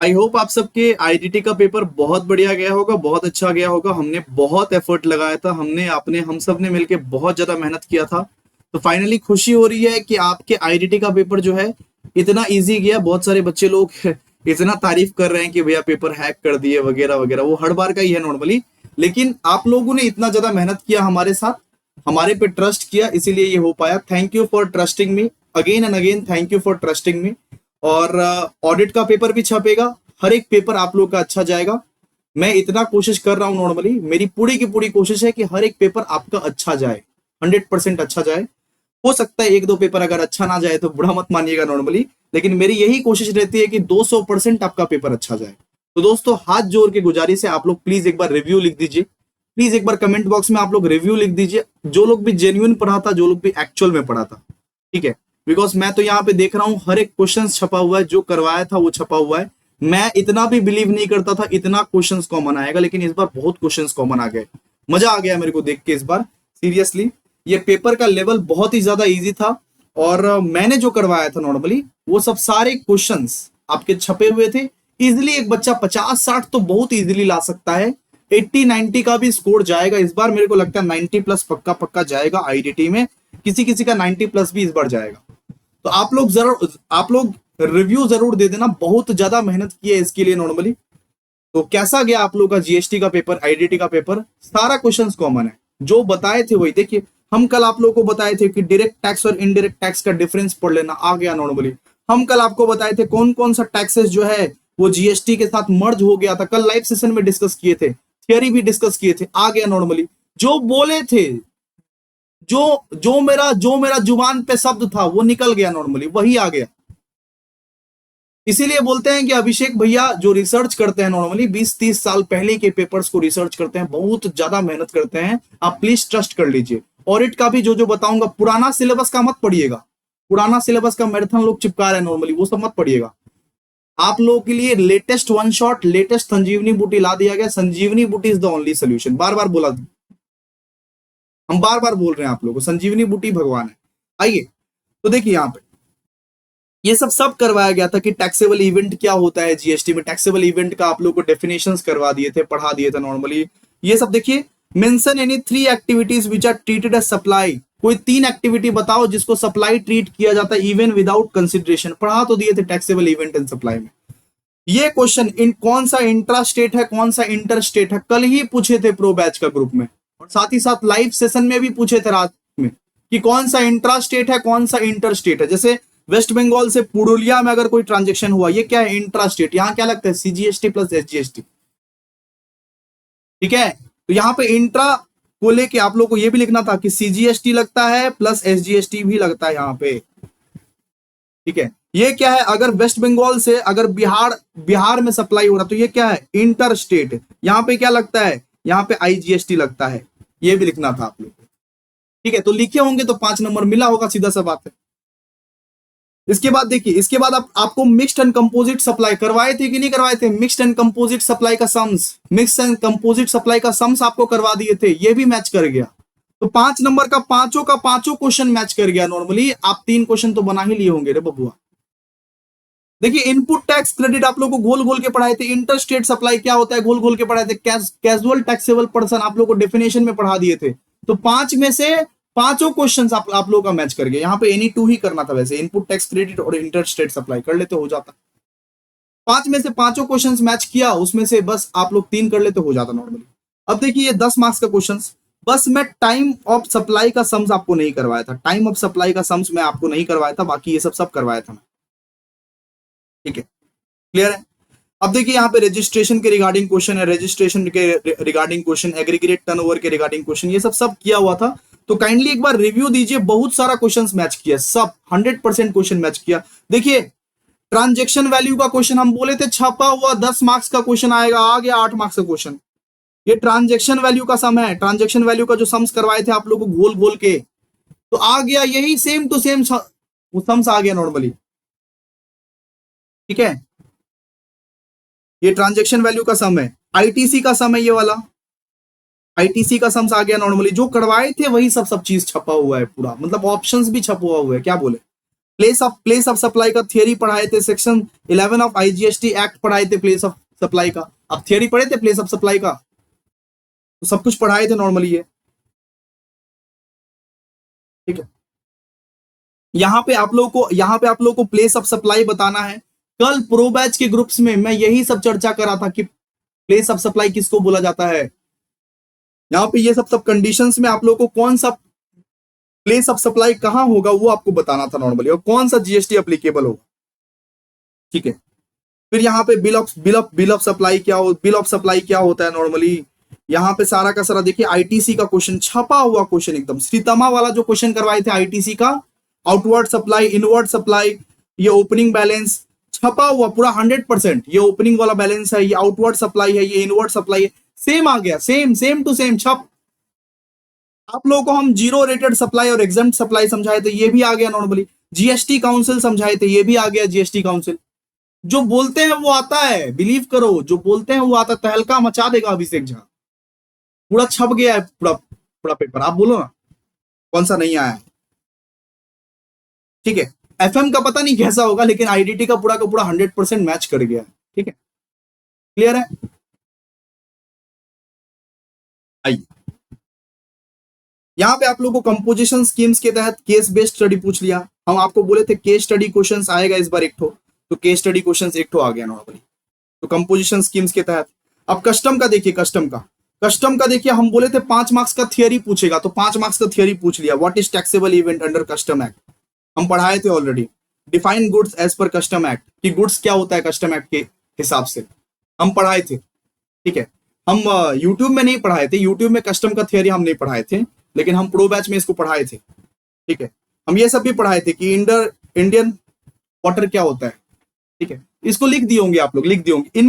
I hope आप सबके IDT का पेपर बहुत बढ़िया गया होगा, बहुत अच्छा गया होगा। हमने बहुत एफर्ट लगाया था, हम सब ने मिलके बहुत ज्यादा मेहनत किया था। तो फाइनली खुशी हो रही है कि आपके आईडीटी का पेपर जो है इतना इजी गया। बहुत सारे बच्चे लोग इतना तारीफ कर रहे हैं कि भैया पेपर हैक कर दिए वगैरह वगैरह, वो हर बार का ही है नॉर्मली। लेकिन आप लोगों ने इतना ज्यादा मेहनत किया हमारे साथ, हमारे पे ट्रस्ट किया, इसीलिए ये हो पाया। Thank you for trusting me again and again, thank you for trusting मी। और ऑडिट का पेपर भी छपेगा, हर एक पेपर आप लोग का अच्छा जाएगा। मैं इतना कोशिश कर रहा हूं नॉर्मली, मेरी पूरी की पूरी कोशिश है कि हर एक पेपर आपका अच्छा जाए, 100% अच्छा जाए। हो सकता है एक दो पेपर अगर अच्छा ना जाए तो बुरा मत मानिएगा नॉर्मली, लेकिन मेरी यही कोशिश रहती है कि 200% आपका पेपर अच्छा जाए। तो दोस्तों हाथ जोड़ के गुजारिश है, आप लोग प्लीज एक बार रिव्यू लिख दीजिए, प्लीज एक बार कमेंट बॉक्स में आप लोग रिव्यू लिख दीजिए, जो लोग भी जेन्युइन पढ़ा था, जो लोग भी एक्चुअल में पढ़ा था, ठीक है। बिकॉज मैं तो यहाँ पे देख रहा हूँ हर एक क्वेश्चन छपा हुआ है, जो करवाया था वो छपा हुआ है। मैं इतना भी बिलीव नहीं करता था इतना क्वेश्चंस कॉमन आएगा, लेकिन इस बार बहुत क्वेश्चंस कॉमन आ गए। मजा आ गया मेरे को देख के इस बार, सीरियसली। ये पेपर का लेवल बहुत ही ज्यादा इजी था, और मैंने जो करवाया था नॉर्मली वो सब सारे क्वेश्चंस आपके छपे हुए थे। इजिली एक बच्चा 50-60 तो बहुत इजिली ला सकता है, 80-90 का भी स्कोर जाएगा इस बार। मेरे को लगता है 90 प्लस पक्का पक्का जाएगा आईडीटी में, किसी किसी का 90 प्लस भी इस बार जाएगा। तो आप लोग रिव्यू जरूर दे देना, बहुत ज्यादा मेहनत की है इसके लिए नॉर्मली। तो कैसा गया आप लोग का जीएसटी का पेपर, आईडीटी का पेपर? सारा क्वेश्चंस कॉमन है, जो बताए थे वही। देखिए हम कल आप लोगों को बताए थे कि डायरेक्ट टैक्स और इनडायरेक्ट टैक्स का डिफरेंस पढ़ लेना, आ गया नॉर्मली। हम कल आपको बताए थे कौन कौन सा टैक्सेस जो है वो जीएसटी के साथ मर्ज हो गया था, कल लाइव सेशन में डिस्कस किए थे, थियरी भी डिस्कस किए थे, आ गया नॉर्मली। जो बोले थे, जो जो मेरा जुबान पे शब्द था वो निकल गया नॉर्मली, वही आ गया। इसीलिए बोलते हैं कि अभिषेक भैया जो रिसर्च करते हैं नॉर्मली 20-30 साल पहले के पेपर्स को रिसर्च करते हैं, बहुत ज्यादा मेहनत करते हैं। आप प्लीज ट्रस्ट कर लीजिए। ऑडिट का भी जो जो बताऊंगा, पुराना सिलेबस का मत पढ़िएगा, पुराना सिलेबस का मैराथन लोग चिपका रहे हैं नॉर्मली, वो सब मत पढ़िएगा। आप लोगों के लिए लेटेस्ट वन शॉट, लेटेस्ट संजीवनी बूटी ला दिया गया। संजीवनी बूटी इज द ओनली सोल्यूशन, बार बार बोला, हम बार बार बोल रहे हैं आप लोगों को, संजीवनी बूटी भगवान है। आइए तो देखिए यहाँ पे ये सब करवाया गया था कि टैक्सेबल इवेंट क्या होता है जीएसटी में। टैक्सेबल इवेंट का आप लोगों को डेफिनेशंस करवा दिए थे, पढ़ा दिए थे नॉर्मली। ये सब देखिए, mention any 3 activities which are treated as supply. कोई 3 एक्टिविटी बताओ जिसको सप्लाई ट्रीट किया जाता है इवन विदाउट कंसिडरेशन, पढ़ा तो दिए थे टैक्सेबल इवेंट एंड सप्लाई में। ये क्वेश्चन इन कौन सा इंट्रा स्टेट है, कौन सा इंटर स्टेट है, कल ही पूछे थे प्रो बैच का ग्रुप में, और साथ ही साथ लाइव सेशन में भी पूछे थे रात में कि कौन सा इंट्रा स्टेट है, कौन सा इंटर स्टेट है। जैसे वेस्ट बंगाल से पुरुलिया में अगर कोई ट्रांजेक्शन हुआ, ये क्या है? Intra state. यहां क्या लगता है? सीजीएसटी प्लस एसजीएसटी, ठीक है। तो यहां पे इंट्रा को लेके आप लोग को ये भी लिखना था कि सीजीएसटी लगता है प्लस एसजीएसटी भी लगता है यहां पे, ठीक है। ये क्या है? अगर वेस्ट बंगाल से अगर बिहार में सप्लाई हो रहा तो ये क्या है? Inter state. यहां पे क्या लगता है? यहां पे आईजीएसटी लगता है, ये भी लिखना था आप लोग को, ठीक है। तो लिखे होंगे तो 5 नंबर मिला होगा, सीधा सा बात है। इसके बाद देखिए, इसके बाद आपको मिक्स्ड एंड कंपोजिट सप्लाई करवाए थे कि नहीं करवाए थे? मिक्स्ड एंड कंपोजिट सप्लाई का sums, mixed and composite supply का सम्स आपको करवा दिए थे, ये भी मैच कर गया। तो 5 नंबर का पांचों क्वेश्चन मैच कर गया नॉर्मली। आप 3 क्वेश्चन तो बना ही लिए होंगे रे बबुआ। देखिए इनपुट टैक्स क्रेडिट आप लोगों को घोल घोल के पढ़ाए थे, इंटर स्टेट सप्लाई क्या होता है घोल घोल के पढ़ाए थे, कैजुअल टैक्सेबल पर्सन आप लोगों को डेफिनेशन में पढ़ा दिए थे। तो 5 में से पांचों क्वेश्चंस आप लोगों का मैच कर गया। यहाँ पे एनी 2 ही करना था, वैसे इनपुट टैक्स क्रेडिट और इंटर स्टेट सप्लाई कर लेते हो जाता। 5 में से पांचों क्वेश्चंस मैच किया, उसमें से बस आप लोग 3 कर लेते हो जाता नॉर्मली। अब देखिए ये 10 मार्क्स का क्वेश्चन, बस मैं टाइम ऑफ सप्लाई का सम्स आपको नहीं करवाया था, टाइम ऑफ सप्लाई का सम्स मैं आपको नहीं करवाया था, बाकी ये सब करवाया था मैं, ठीक है। क्लियर है? अब देखिए यहाँ पे रजिस्ट्रेशन के रिगार्डिंग क्वेश्चन है, रजिस्ट्रेशन के रिगार्डिंग क्वेश्चन, एग्रीगेट टर्नओवर के रिगार्डिंग क्वेश्चन, ये सब किया हुआ था। तो काइंडली एक बार रिव्यू दीजिए, बहुत सारा क्वेश्चंस मैच किया, सब 100% क्वेश्चन मैच किया। देखिए ट्रांजेक्शन वैल्यू का क्वेश्चन हम बोले थे छपा हुआ 10 मार्क्स का क्वेश्चन आएगा, आ गया 8 मार्क्स का क्वेश्चन। ये ट्रांजेक्शन वैल्यू का सम है, ट्रांजेक्शन वैल्यू का जो सम्स करवाए थे आप लोगों को घोल घोल के, तो आ गया यही सेम टू सेम सम्स आ गया नॉर्मली, ठीक है। ये ट्रांजेक्शन वैल्यू का सम है, आईटीसी का सम है ये वाला, आईटीसी का सम्स आ गया नॉर्मली। जो करवाए थे वही सब चीज छपा हुआ है पूरा, मतलब ऑप्शंस भी छपा हुआ है, क्या बोले। प्लेस ऑफ सप्लाई का थियरी पढ़ाए थे, सेक्शन 11 ऑफ आईजीएसटी एक्ट पढ़ाए थे प्लेस ऑफ सप्लाई का। आप थियरी पढ़े थे प्लेस ऑफ सप्लाई का? तो सब कुछ पढ़ाए थे नॉर्मली ये, ठीक है। यहाँ पे आप लोगों को प्लेस ऑफ सप्लाई बताना है। कल प्रो बैच के ग्रुप्स में मैं यही सब चर्चा करा था कि प्लेस ऑफ सप्लाई किसको बोला जाता है। यहाँ पे ये सब कंडीशंस में आप लोगों को कौन सा प्लेस ऑफ सप्लाई कहां होगा वो आपको बताना था नॉर्मली, और कौन सा जीएसटी एप्लीकेबल होगा, ठीक है। फिर यहाँ पे बिल ऑफ सप्लाई क्या होता है नॉर्मली। यहाँ पे सारा का सारा देखिए आईटीसी का क्वेश्चन, छपा हुआ क्वेश्चन एकदम, श्रीतमा वाला जो क्वेश्चन करवाए थे आईटीसी का, आउटवर्ड सप्लाई, इनवर्ड सप्लाई, ये ओपनिंग बैलेंस छपा हुआ पूरा 100%, ये ओपनिंग वाला बैलेंस है, ये आउटवर्ड सप्लाई है, ये इनवर्ड सप्लाई है, सेम आ गया, सेम टू सेम छप। आप लोगों को हम जीरो रेटेड सप्लाई और एग्जाम्प्ट सप्लाई समझाए थे, ये भी आ गया नॉर्मली। जीएसटी काउंसिल समझाए थे, ये भी आ गया जीएसटी काउंसिल। जो बोलते हैं वो आता है, बिलीव करो, जो बोलते हैं वो आता है। तहलका मचा देगा अभिषेक झा, पूरा छप गया है पूरा पेपर। आप बोलो ना कौन सा नहीं आया है, ठीक है। एफएम का पता नहीं कैसा होगा, लेकिन आईडीटी का पूरा 100% मैच कर गया, ठीक है। क्लियर है? आइए यहाँ पे आप लोगों को कंपोजिशन स्कीम्स के तहत केस बेस्ड स्टडी पूछ लिया। हम आपको बोले थे केस स्टडी क्वेश्चंस आएगा इस बार एक ठो, तो केस स्टडी क्वेश्चंस एक ठो आ गया नॉर्मली। तो कंपोजिशन स्कीम्स के तहत अब कस्टम का देखिए, कस्टम का देखिए, हम बोले थे 5 मार्क्स का थियरी पूछेगा, तो 5 मार्क्स का थियरी पूछ लिया। What is taxable event under custom act, हम पढ़ाए थे already. Define goods as per custom act, कि गुड्स क्या होता है कस्टम एक्ट के हिसाब से, हम पढ़ाए थे, ठीक है। हम यूट्यूब में नहीं पढ़ाए थे, यूट्यूब में कस्टम का थियरी हम नहीं पढ़ाए थे, लेकिन हम प्रो बैच में इसको पढ़ाए थे, ठीक है। हम ये सब भी पढ़ाए थे कि इंडियन वाटर क्या होता है, ठीक है। इसको लिख दिए होंगे आप लोग, लिख दिए होंगे।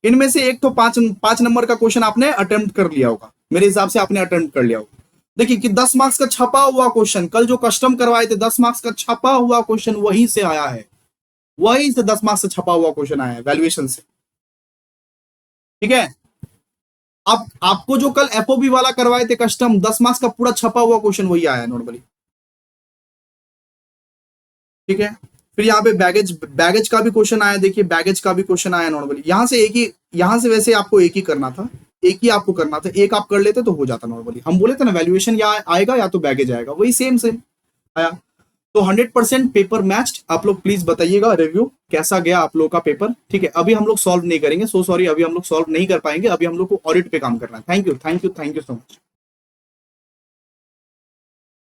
इनमें से एक तो 5 नंबर का क्वेश्चन आपने अटेम्प्ट कर लिया होगा, मेरे हिसाब से आपने अटेम्प्ट कर लिया होगा। देखिए कि 10 मार्क्स का छपा हुआ क्वेश्चन, कल जो कस्टम करवाए थे 10 मार्क्स का छपा हुआ क्वेश्चन वहीं से आया है, वहीं से 10 मार्क्स से छपा हुआ क्वेश्चन आया है वैल्यूएशन से, ठीक है। अब आपको जो कल एफओबी वाला करवाए थे कस्टम, 10 मार्क्स का पूरा छपा हुआ क्वेश्चन वही आया है नॉर्मली, ठीक है। फिर यहाँ पे बैगेज का भी क्वेश्चन आया, देखिए बैगेज का भी क्वेश्चन आया नॉर्मली। यहाँ से वैसे आपको एक ही करना था, एक आप कर लेते तो हो जाता नॉर्मली। हम बोले थे ना वैल्यूएशन या आएगा या तो बैगेज आएगा, वही सेम आया। तो 100% पेपर मैच्ड। आप लोग प्लीज बताइएगा रिव्यू कैसा गया आप लोग का पेपर, ठीक है। अभी हम लोग सॉल्व नहीं करेंगे, सो सॉरी, अभी हम लोग सॉल्व नहीं कर पाएंगे, अभी हम लोग को ऑडिट पे काम करना है। Thank you so much.